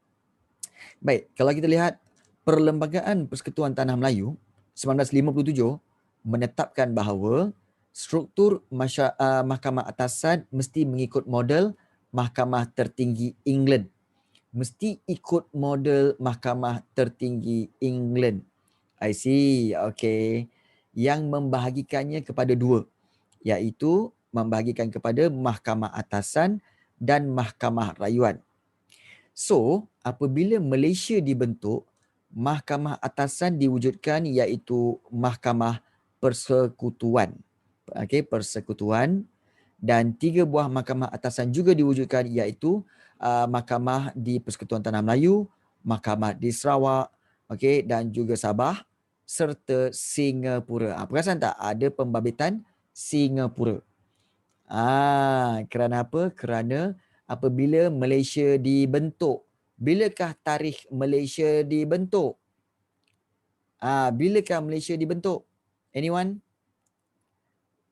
Baik, kalau kita lihat Perlembagaan Persekutuan Tanah Melayu 1957 menetapkan bahawa struktur Mahkamah Atasan mesti mengikut model Mahkamah Tertinggi England. Mesti ikut model Mahkamah Tertinggi England. I see. Okay. Yang membahagikannya kepada 2. Iaitu membahagikan kepada Mahkamah Atasan dan Mahkamah Rayuan. So, apabila Malaysia dibentuk, Mahkamah Atasan diwujudkan iaitu Mahkamah Persekutuan. Persekutuan. Dan 3 buah Mahkamah Atasan juga diwujudkan iaitu Mahkamah di Persekutuan Tanah Melayu, Mahkamah di Sarawak, dan juga Sabah serta Singapura. Perasan tak ada pembabitan Singapura? Kerana apa? Kerana apabila Malaysia dibentuk. Bilakah tarikh Malaysia dibentuk? Bilakah Malaysia dibentuk? Anyone?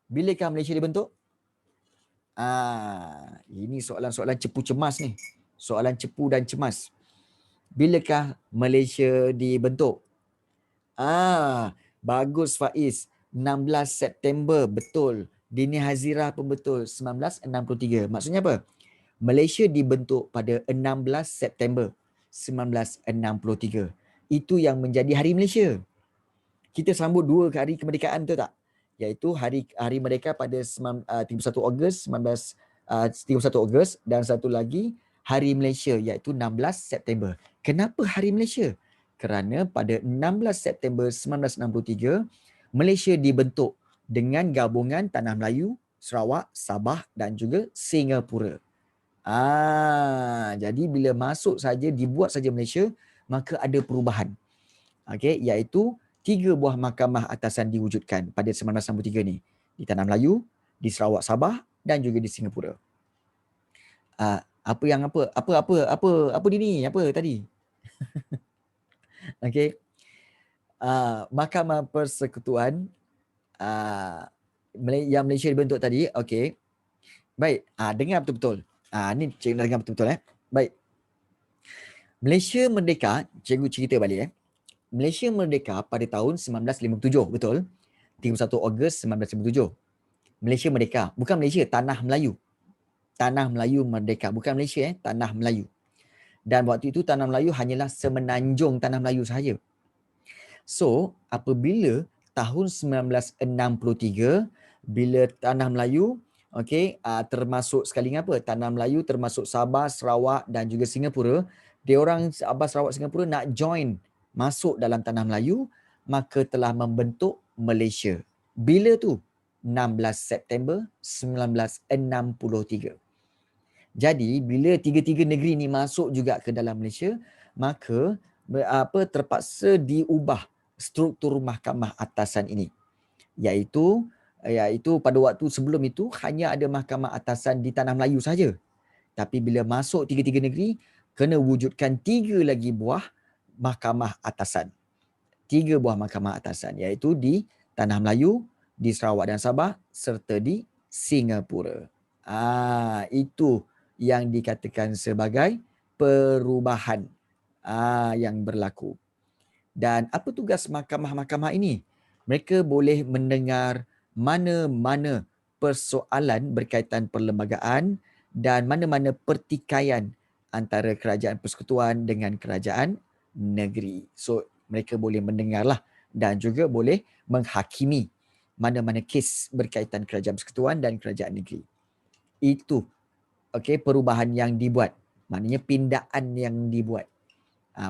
Bilakah Malaysia dibentuk? Ini soalan-soalan cepu cemas ni. Soalan cepu dan cemas. Bilakah Malaysia dibentuk? Bagus Faiz. 16 September betul. Dini Hazirah pun betul. 1963. Maksudnya apa? Malaysia dibentuk pada 16 September 1963. Itu yang menjadi Hari Malaysia. Kita sambut 2 hari kemerdekaan tu tak? Iaitu hari Merdeka pada 31 Ogos 31 Ogos dan satu lagi Hari Malaysia iaitu 16 September. Kenapa Hari Malaysia? Kerana pada 16 September 1963 Malaysia dibentuk dengan gabungan Tanah Melayu, Sarawak, Sabah dan juga Singapura. Jadi bila masuk saja, dibuat saja Malaysia, maka ada perubahan. Iaitu 3 buah Mahkamah Atasan diwujudkan pada 1963 ni. Di Tanah Melayu, di Sarawak, Sabah dan juga di Singapura. Apa Dini? Apa tadi? Mahkamah Persekutuan yang Malaysia dibentuk tadi. Baik, dengar betul-betul. Ni cikgu nak dengar betul-betul. Baik. Malaysia merdeka, cikgu cerita balik. Malaysia merdeka pada tahun 1957, betul? 31 Ogos 1957. Malaysia merdeka. Bukan Malaysia, Tanah Melayu. Tanah Melayu merdeka. Bukan Malaysia, Tanah Melayu. Dan waktu itu Tanah Melayu hanyalah semenanjung Tanah Melayu sahaja. So, apabila tahun 1963, bila Tanah Melayu termasuk sekali apa? Tanah Melayu termasuk Sabah, Sarawak dan juga Singapura Diorang Sabah, Sarawak, Singapura nak join masuk dalam tanah Melayu, maka telah membentuk Malaysia. Bila tu? 16 September 1963. Jadi bila tiga-tiga negeri ni masuk juga ke dalam Malaysia, maka terpaksa diubah struktur mahkamah atasan ini. Iaitu pada waktu sebelum itu hanya ada mahkamah atasan di tanah Melayu saja. Tapi bila masuk tiga-tiga negeri, kena wujudkan 3 lagi buah mahkamah atasan. 3 buah mahkamah atasan, iaitu di tanah Melayu, di Sarawak dan Sabah serta di Singapura. Itu yang dikatakan sebagai perubahan yang berlaku. Dan apa tugas mahkamah-mahkamah ini? Mereka boleh mendengar mana-mana persoalan berkaitan perlembagaan dan mana-mana pertikaian antara kerajaan persekutuan dengan kerajaan negeri. So, mereka boleh mendengarlah dan juga boleh menghakimi mana-mana kes berkaitan kerajaan persekutuan dan kerajaan negeri. Itu perubahan yang dibuat. Maknanya pindaan yang dibuat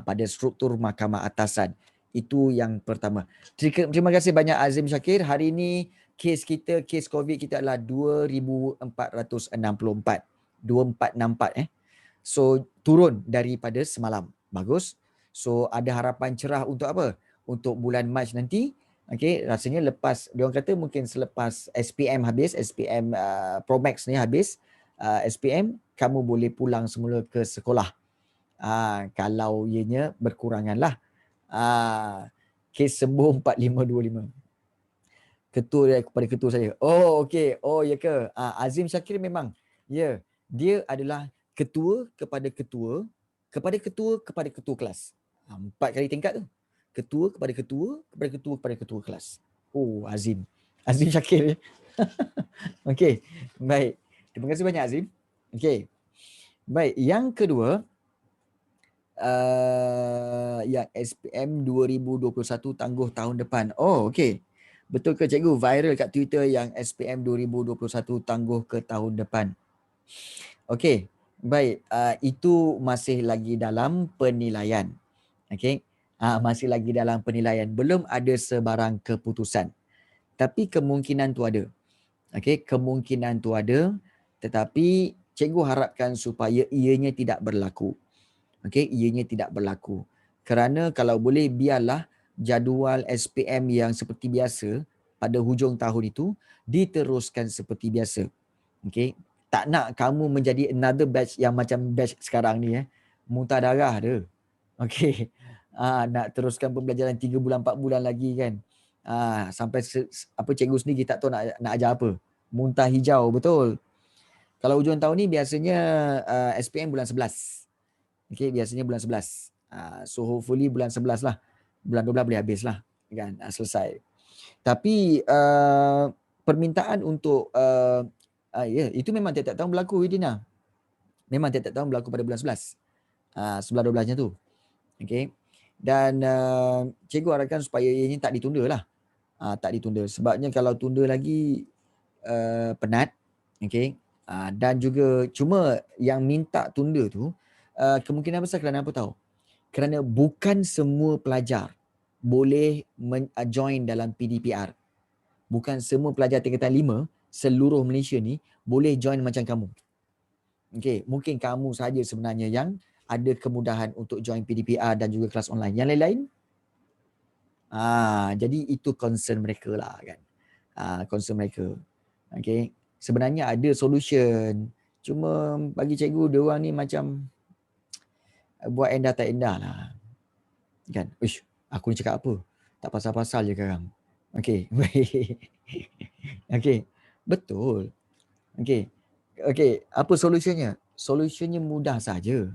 pada struktur mahkamah atasan. Itu yang pertama. Terima kasih banyak Azim Syakir. Hari ini kes COVID kita adalah 2464. 2464 So turun daripada semalam. Bagus. So ada harapan cerah untuk apa? Untuk bulan Mac nanti. Rasanya lepas, diorang kata mungkin selepas SPM habis, SPM Pro Max ni habis, SPM kamu boleh pulang semula ke sekolah. Kalau ianya berkurangan lah. Kes sembuh 4525. Ketua kepada ketua saya. Oh, okey. Oh, ya ke? Azim Syakir memang. Ya. Dia adalah ketua kepada ketua kepada ketua kepada ketua kelas. 4 kali tingkat tu. Ketua kepada ketua kepada ketua kepada ketua kelas. Oh, Azim. Azim Syakir. Okey. Baik. Terima kasih banyak Azim. Okey. Baik, yang kedua, yang SPM 2021 tangguh tahun depan. Oh, okey. Betul ke cikgu? Viral kat Twitter yang SPM 2021 tangguh ke tahun depan. Okey. Baik, itu masih lagi dalam penilaian. Okey. Masih lagi dalam penilaian. Belum ada sebarang keputusan. Tapi kemungkinan tu ada. Okey, kemungkinan tu ada, tetapi cikgu harapkan supaya ianya tidak berlaku. Ianya tidak berlaku. Kerana kalau boleh biarlah jadual SPM yang seperti biasa pada hujung tahun itu diteruskan seperti biasa. Tak nak kamu menjadi another batch yang macam batch sekarang ni muntah darah dia. Nak teruskan pembelajaran 3 bulan 4 bulan lagi kan. Sampai cikgu sendiri tak tahu nak ajar apa. Muntah hijau betul. Kalau hujung tahun ni biasanya SPM bulan 11. Biasanya bulan 11. So hopefully bulan 11 lah. Bulan 12 boleh habis lah. Kan? Selesai. Tapi permintaan untuk itu memang tiap-tiap tahun berlaku, Dina. Memang tiap-tiap tahun berlaku pada bulan 11. 11-12-nya tu. Dan cikgu harapkan supaya ianya tak ditunda lah. Tak ditunda. Sebabnya kalau tunda lagi penat. Dan juga cuma yang minta tunda tu kemungkinan besar kerana apa tahu? Kerana bukan semua pelajar boleh join dalam PDPR. Bukan semua pelajar tingkatan 5 seluruh Malaysia ni boleh join macam kamu. Mungkin kamu saja sebenarnya yang ada kemudahan untuk join PDPR dan juga kelas online. Yang lain-lain jadi itu concern mereka lah kan. Concern mereka. Sebenarnya ada solution. Cuma bagi cikgu dia orang ni macam buat endah tak endah lah. Kan? Uish, aku ni cakap apa? Tak pasal-pasal je sekarang. Baik. Betul. Apa solusinya? Solusinya mudah saja.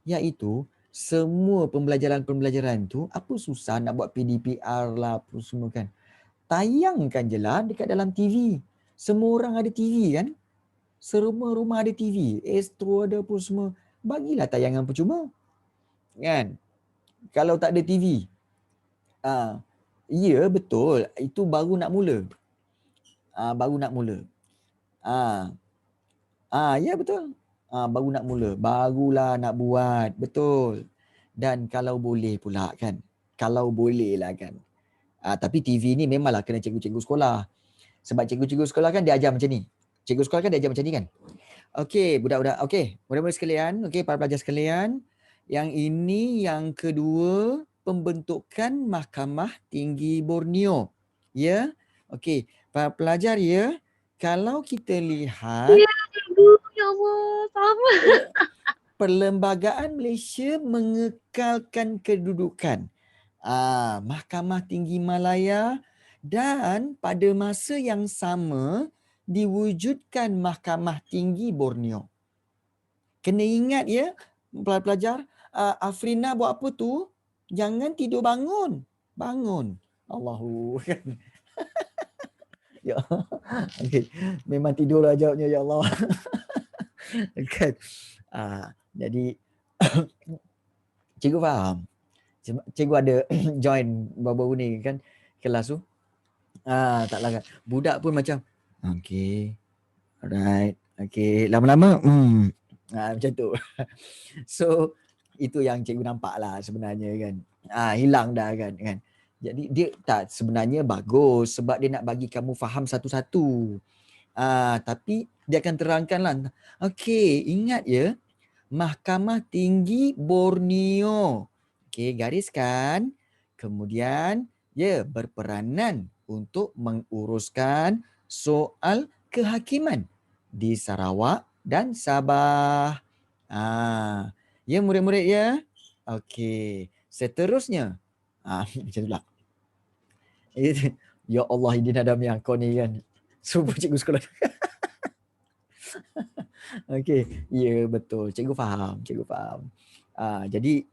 Iaitu semua pembelajaran-pembelajaran tu apa susah nak buat PDPR lah apa semua kan. Tayangkan je lah dekat dalam TV. Semua orang ada TV kan? Serumah-rumah ada TV. Astro ada apa semua. Bagilah tayangan percuma. Kan? Kalau tak ada TV. Ya betul. Itu baru nak mula. Baru nak mula. Ya betul. baru nak mula, barulah nak buat. Betul. Dan kalau boleh pula kan, kalau boleh lah kan. Tapi TV ni memanglah kena cikgu-cikgu sekolah. Sebab cikgu-cikgu sekolah kan dia ajar macam ni. Cikgu sekolah kan dia ajar macam ni kan. Okey, budak-budak. Okey, murid-murid sekalian. Okey, para pelajar sekalian. Yang ini yang kedua, pembentukan Mahkamah Tinggi Borneo. Ya. Okey, para pelajar ya. Kalau kita lihat Ya, cikgu. Ya Allah, sama. Perlembagaan Malaysia mengekalkan kedudukan Mahkamah Tinggi Malaya dan pada masa yang sama diwujudkan Mahkamah Tinggi Borneo. Kena ingat ya pelajar, Afrina buat apa tu? Jangan tidur bangun. Bangun. Allahu kan. Ya. Okey, memang tidurlah jawabnya ya Allah. Kan. Jadi cikgu faham. Cikgu ada join baru-baru ni kan kelas tu. Taklah kan. Budak pun macam okey. Alright. Okey, lama-lama macam tu. So itu yang cikgu nampak lah sebenarnya kan. Hilang dah kan. Jadi dia tak sebenarnya bagus sebab dia nak bagi kamu faham satu-satu. Tapi dia akan terangkan lah. Okey, ingat ya. Mahkamah Tinggi Borneo. Okey, gariskan. Kemudian, berperanan untuk menguruskan soal kehakiman di Sarawak dan Sabah. Ya murid-murid ya. Okey, seterusnya. Macam tu lah. Ya Allah, Hidin Adam yang kau ni kan. Suruh cikgu sekolah. Okey, ya betul. Cikgu faham. Jadi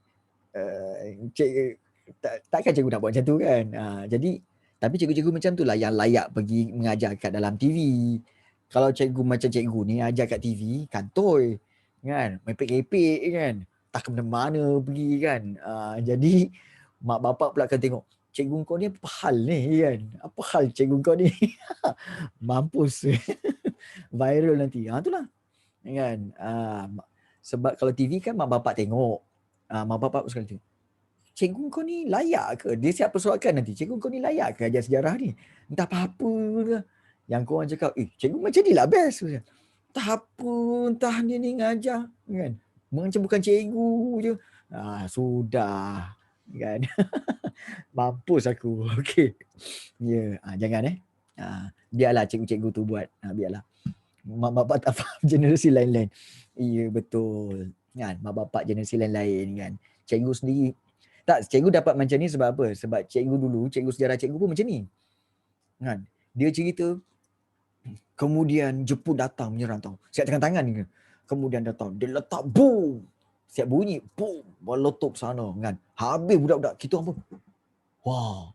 takkan cikgu nak buat macam tu kan. Jadi tapi cikgu-cikgu macam tu lah yang layak pergi mengajar kat dalam TV. Kalau cikgu macam cikgu ni ajar kat TV, kantoi kan, mepek-kepek kan, tak ke mana-mana pergi kan. Jadi mak bapak pula akan tengok, cikgu kau ni apa hal ni kan? Apa hal cikgu kau ni? Mampus. Viral nanti. Itulah. Kan? Sebab kalau TV kan mak bapak tengok. Mak bapak sekali tengok. Cikgu kau ni layak ke? Dia siap persoalkan nanti. Cikgu kau ni layak ke ajar sejarah ni? Entah apa-apa ke. Yang korang cakap, cikgu macam ni lah best. Entah apa, entah dia ni ngajar. Kan? Macam bukan cikgu je. Sudah. Kan? Mampus aku. Okey. Ya, jangan biarlah cikgu-cikgu tu buat. Biarlah. Mak bapak tak faham generasi lain-lain. Ya, betul. Kan? Mak bapak generasi lain-lain kan. Cikgu sendiri. Tak, cikgu dapat macam ni sebab apa? Sebab cikgu dulu, cikgu sejarah cikgu pun macam ni. Kan? Dia cerita, kemudian Jepun datang menyerang tau. Siap tekan tangan ni. Kemudian datang. Dia letak boom. Siap bunyi. Boom. Meletup sana. Kan? Habis budak-budak. Kita apa? Wah.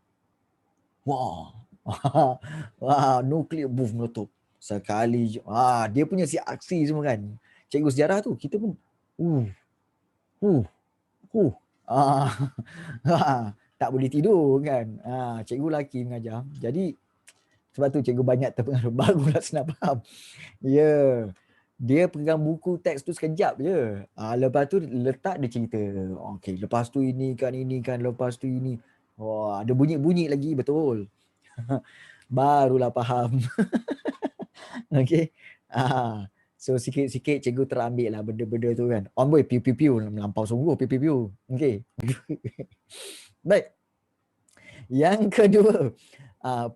Wah. Nuklear boom meletup. Sekali. Dia punya si aksi semua kan. Cikgu sejarah tu. Kita pun. Tak boleh tidur kan. Cikgu lelaki mengajar. Jadi sebab tu cikgu banyak terpengaruh. Barulah senang faham. Ya. Dia pegang buku teks tu sekejap je. Lepas tu letak dia cerita. Okey, lepas tu ini kan, lepas tu ini. Wah, ada bunyi-bunyi lagi, betul. Barulah faham. Okey. So sikit-sikit cikgu terambil lah benda-benda tu kan. Boy, piu-piu-piu. Melampau sungguh piu-piu-piu. Okey. Baik. Yang kedua,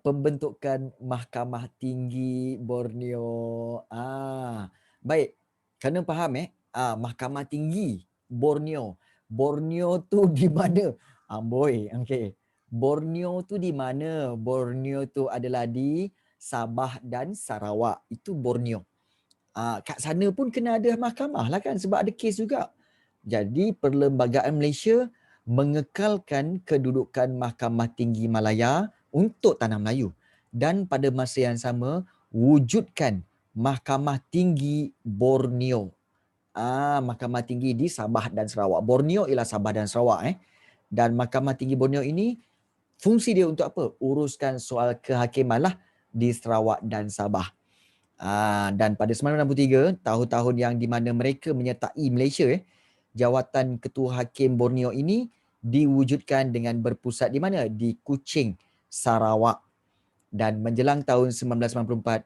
pembentukan Mahkamah Tinggi Borneo. Baik. Kena faham Mahkamah Tinggi Borneo. Borneo tu di mana? Boy, okey. Borneo tu di mana? Borneo tu adalah di Sabah dan Sarawak. Itu Borneo. Kat sana pun kena ada mahkamah lah kan sebab ada kes juga. Jadi Perlembagaan Malaysia mengekalkan kedudukan Mahkamah Tinggi Malaya untuk Tanah Melayu dan pada masa yang sama wujudkan Mahkamah Tinggi Borneo. Mahkamah Tinggi di Sabah dan Sarawak. Borneo ialah Sabah dan Sarawak Dan Mahkamah Tinggi Borneo ini fungsi dia untuk apa? Uruskan soal kehakiman lah di Sarawak dan Sabah. Dan pada 1963, tahun-tahun yang di mana mereka menyertai Malaysia, jawatan Ketua Hakim Borneo ini diwujudkan dengan berpusat di mana? Di Kuching, Sarawak. Dan menjelang tahun 1994,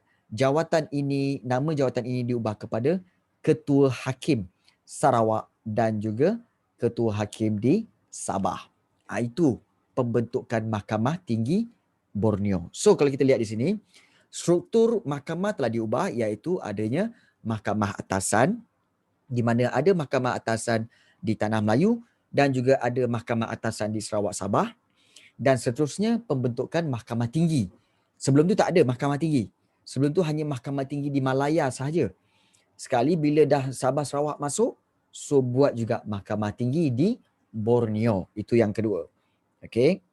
nama jawatan ini diubah kepada Ketua Hakim Sarawak dan juga Ketua Hakim di Sabah. Itu pembentukan Mahkamah Tinggi Borneo. So kalau kita lihat di sini, struktur mahkamah telah diubah, iaitu adanya Mahkamah Atasan, di mana ada Mahkamah Atasan di Tanah Melayu dan juga ada Mahkamah Atasan di Sarawak Sabah, dan seterusnya pembentukan Mahkamah Tinggi. Sebelum tu tak ada Mahkamah Tinggi. Sebelum tu hanya Mahkamah Tinggi di Malaya sahaja. Sekali bila dah Sabah Sarawak masuk, so buat juga Mahkamah Tinggi di Borneo. Itu yang kedua. Okey.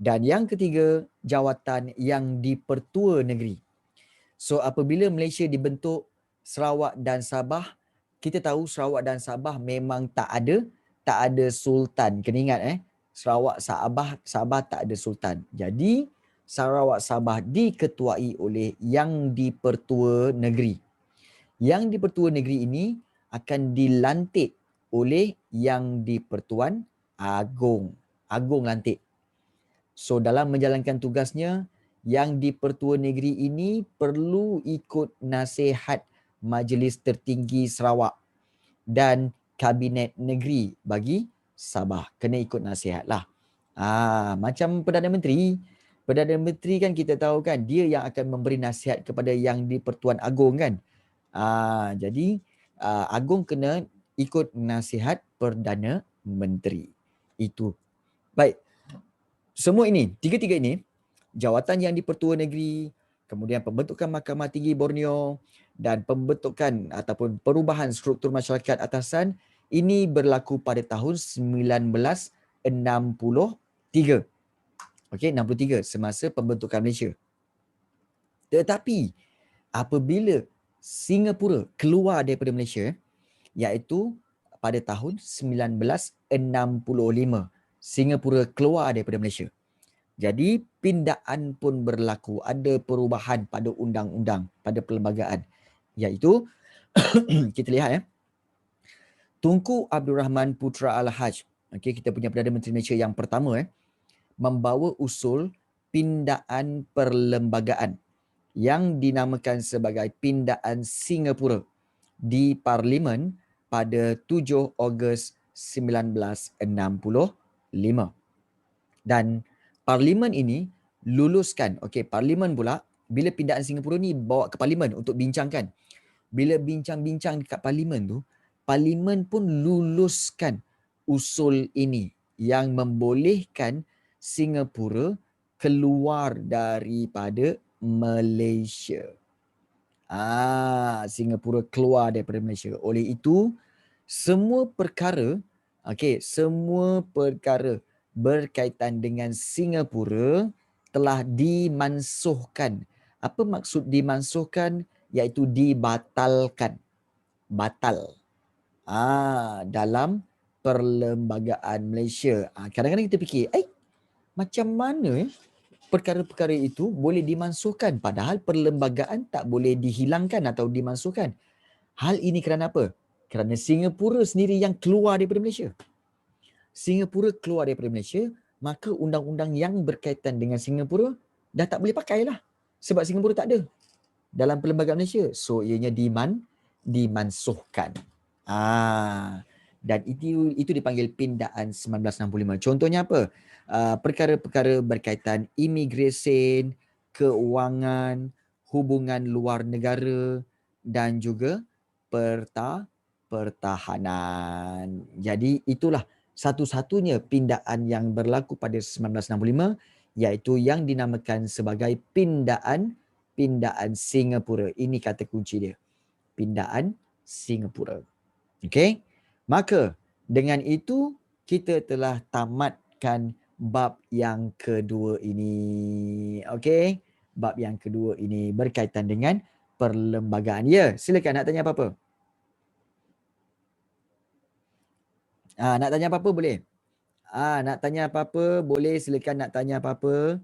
Dan yang ketiga, jawatan yang di-Pertua Negeri. So apabila Malaysia dibentuk, Sarawak dan Sabah, kita tahu Sarawak dan Sabah memang tak ada sultan. Kena ingat Sarawak Sabah tak ada sultan. Jadi Sarawak Sabah diketuai oleh Yang di-Pertua Negeri. Yang di-Pertua Negeri ini akan dilantik oleh Yang di-Pertuan Agong. Agong lantik. So dalam menjalankan tugasnya, Yang di-Pertua Negeri ini perlu ikut nasihat Majlis Tertinggi Sarawak dan Kabinet Negeri bagi Sabah. Kena ikut nasihat lah. Macam Perdana Menteri. Perdana Menteri kan kita tahu kan, dia yang akan memberi nasihat kepada Yang di-Pertuan Agong kan. Jadi Agong kena ikut nasihat Perdana Menteri. Itu. Baik. Semua ini, tiga-tiga ini, jawatan Yang di-Pertua Negeri, kemudian pembentukan Mahkamah Tinggi Borneo dan pembentukan ataupun perubahan struktur masyarakat atasan, ini berlaku pada tahun 1963. Okey, 63 semasa pembentukan Malaysia. Tetapi apabila Singapura keluar daripada Malaysia, iaitu pada tahun 1965, Singapura keluar daripada Malaysia. Jadi pindaan pun berlaku, ada perubahan pada undang-undang, pada perlembagaan. Iaitu kita lihat Tunku Abdul Rahman Putra Al-Haj, kita punya Perdana Menteri Malaysia yang pertama membawa usul pindaan perlembagaan yang dinamakan sebagai Pindaan Singapura di Parlimen pada 7 Ogos 1965. Dan Parlimen ini luluskan, Parlimen pula bila pindaan Singapura ni bawa ke Parlimen untuk bincangkan. Bila bincang-bincang dekat Parlimen tu, Parlimen pun luluskan usul ini yang membolehkan Singapura keluar daripada Malaysia. Singapura keluar daripada Malaysia. Oleh itu, semua perkara berkaitan dengan Singapura telah dimansuhkan. Apa maksud dimansuhkan? Iaitu dibatalkan. Batal. Dalam perlembagaan Malaysia. Kadang-kadang kita fikir, macam mana perkara-perkara itu boleh dimansuhkan padahal perlembagaan tak boleh dihilangkan atau dimansuhkan. Hal ini kerana apa? Kerana Singapura sendiri yang keluar daripada Malaysia. Singapura keluar daripada Malaysia, maka undang-undang yang berkaitan dengan Singapura dah tak boleh pakai lah. Sebab Singapura tak ada dalam perlembagaan Malaysia. So ianya dimansuhkan. Dan itu dipanggil Pindaan 1965. Contohnya apa? Perkara-perkara berkaitan imigresen, keuangan, hubungan luar negara dan juga pertahanan. Jadi itulah satu-satunya pindaan yang berlaku pada 1965, iaitu yang dinamakan sebagai Pindaan Singapura. Ini kata kunci dia. Pindaan Singapura. Okey? Maka dengan itu kita telah tamatkan bab yang kedua ini. Okey? Bab yang kedua ini berkaitan dengan perlembagaan. Ya, silakan nak tanya apa-apa. Nak tanya apa-apa boleh? Nak tanya apa-apa boleh, silakan nak tanya apa-apa.